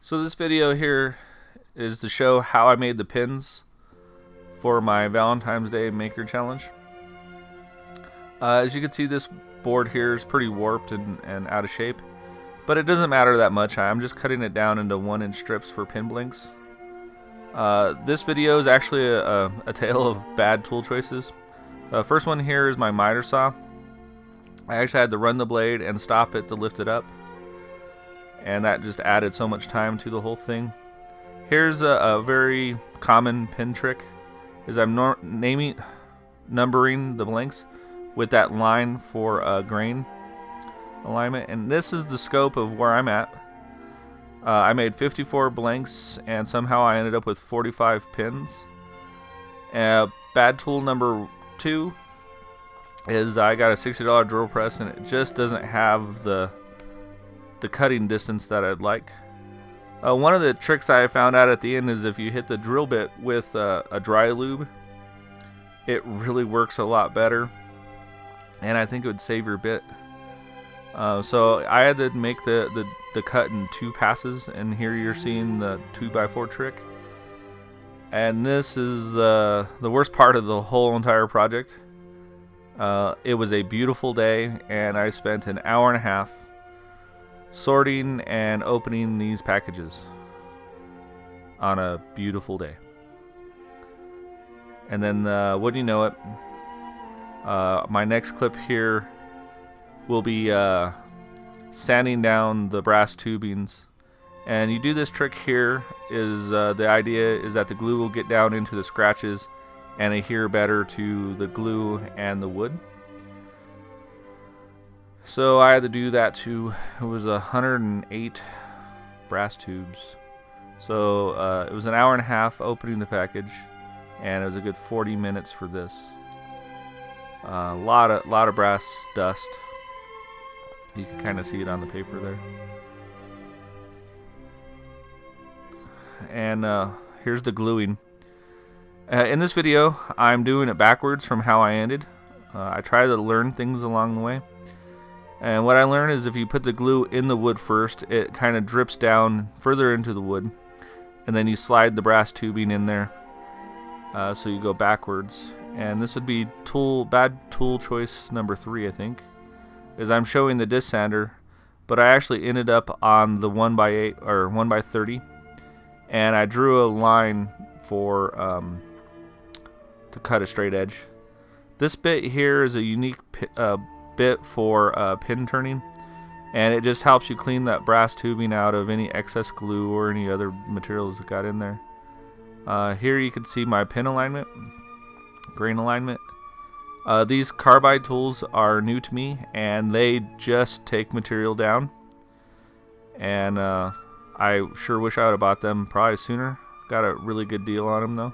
So this video here is to show how I made the pins for my Valentine's Day Maker Challenge. As you can see, this board here is pretty warped and out of shape, but it doesn't matter that much. I'm just cutting it down into 1-inch strips for pin blinks. This video is actually a tale of bad tool choices. First one here is my miter saw. I actually had to run the blade and stop it to lift it up, and that just added so much time to the whole thing. Here's a very common pin trick, is I'm numbering the blanks with that line for grain alignment, and this is the scope of where I'm at. I made 54 blanks and somehow I ended up with 45 pins. Bad tool number 2 is I got a $60 drill press and it just doesn't have the cutting distance that I'd like. One of the tricks I found out at the end is if you hit the drill bit with a dry lube, it really works a lot better, and I think it would save your bit. So I had to make the cut in 2 passes, and here you're seeing the 2x4 trick. And this is the worst part of the whole entire project. It was a beautiful day, and I spent an hour and a half sorting and opening these packages on a beautiful day. And then wouldn't you know it, my next clip here will be sanding down the brass tubings. And you do this trick here is the idea is that the glue will get down into the scratches and adhere better to the glue and the wood. So I had to do that too. It was 108 brass tubes. So it was an hour and a half opening the package, and it was a good 40 minutes for this. A lot of brass dust. You can kind of see it on the paper there. And here's the gluing. In this video, I'm doing it backwards from how I ended. I try to learn things along the way. And what I learned is if you put the glue in the wood first, it kind of drips down further into the wood, and then you slide the brass tubing in there. So you go backwards. And this would be bad tool choice number 3, I think, is I'm showing the disc sander, but I actually ended up on the 1x8 or 1x30, and I drew a line for to cut a straight edge. This bit here is a unique bit for pin turning, and it just helps you clean that brass tubing out of any excess glue or any other materials that got in there. Here you can see my pin alignment, grain alignment. These carbide tools are new to me, and they just take material down, and I sure wish I would have bought them probably sooner. Got a really good deal on them though.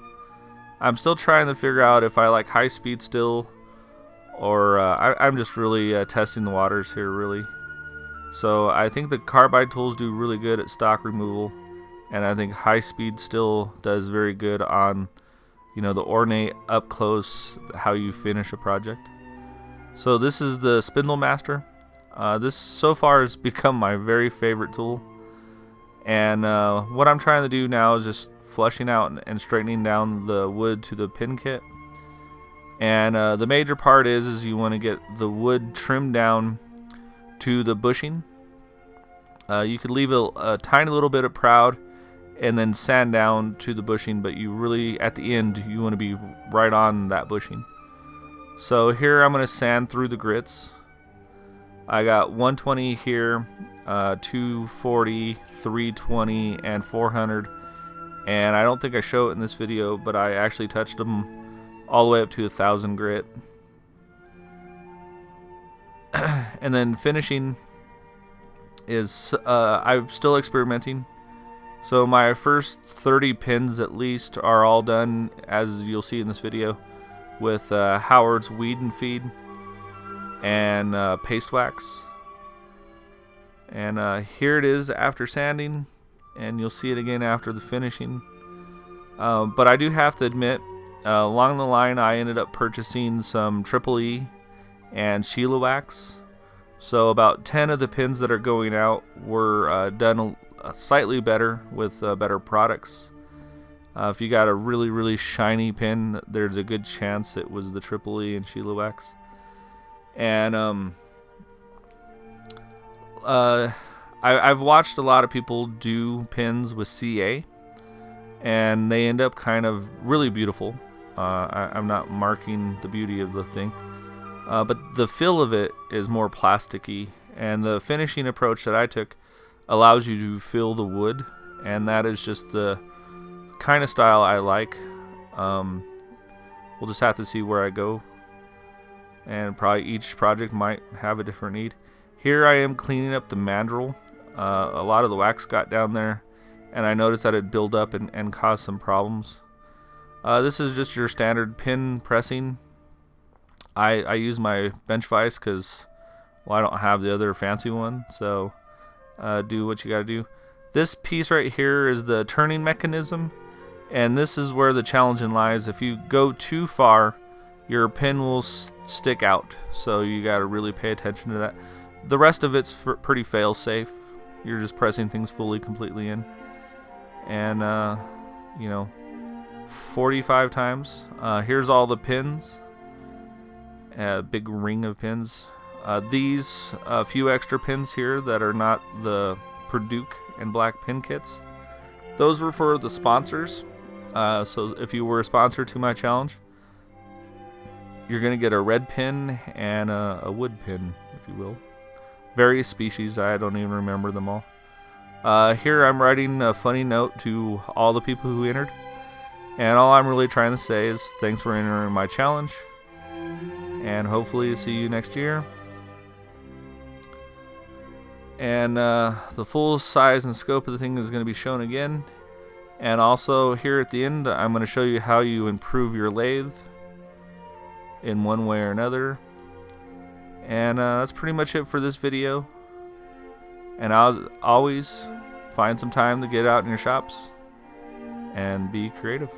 I'm still trying to figure out if I like high speed still, or I'm just really testing the waters here really. So I think the carbide tools do really good at stock removal, and I think high speed still does very good on, you know, the ornate up close how you finish a project. So this is the Spindle Master. This so far has become my very favorite tool, and what I'm trying to do now is just flushing out and straightening down the wood to the pin kit. And the major part is you want to get the wood trimmed down to the bushing. You could leave a tiny little bit of proud and then sand down to the bushing, but you really, at the end, you want to be right on that bushing. So here I'm going to sand through the grits. I got 120 here, 240, 320, and 400. And I don't think I show it in this video, but I actually touched them all the way up to 1,000 grit. And then finishing is I'm still experimenting. So my first 30 pins at least are all done, as you'll see in this video, with Howard's Weed and Feed and paste wax. And here it is after sanding, and you'll see it again after the finishing. But I do have to admit, along the line I ended up purchasing some Triple E and Sheila wax. So about 10 of the pins that are going out were done slightly better with better products. If you got a really shiny pin, there's a good chance it was the Triple E and Sheila Wax. And I've watched a lot of people do pins with CA, and they end up kind of really beautiful. I'm not marking the beauty of the thing, but the feel of it is more plasticky, and the finishing approach that I took allows you to feel the wood, and that is just the kind of style I like. We'll just have to see where I go, and probably each project might have a different need. Here I am cleaning up the mandrel. A lot of the wax got down there, and I noticed that it built up and caused some problems. This is just your standard pin pressing. I use my bench vise because, well, I don't have the other fancy one, so do what you gotta do. This piece right here is the turning mechanism, and this is where the challenge lies. If you go too far, your pin will stick out, so you gotta really pay attention to that. The rest of it's pretty fail-safe. You're just pressing things fully, completely in, and you know, 45 times. Here's all the pins. A big ring of pins. These few extra pins here that are not the Purdue and black pin kits, those were for the sponsors. So if you were a sponsor to my challenge, you're gonna get a red pin and a wood pin, if you will. Various species, I don't even remember them all. Here I'm writing a funny note to all the people who entered, and all I'm really trying to say is thanks for entering my challenge, and hopefully see you next year. And the full size and scope of the thing is going to be shown again, and also here at the end I'm going to show you how you improve your lathe in one way or another. And that's pretty much it for this video. And I'll always find some time to get out in your shops and be creative.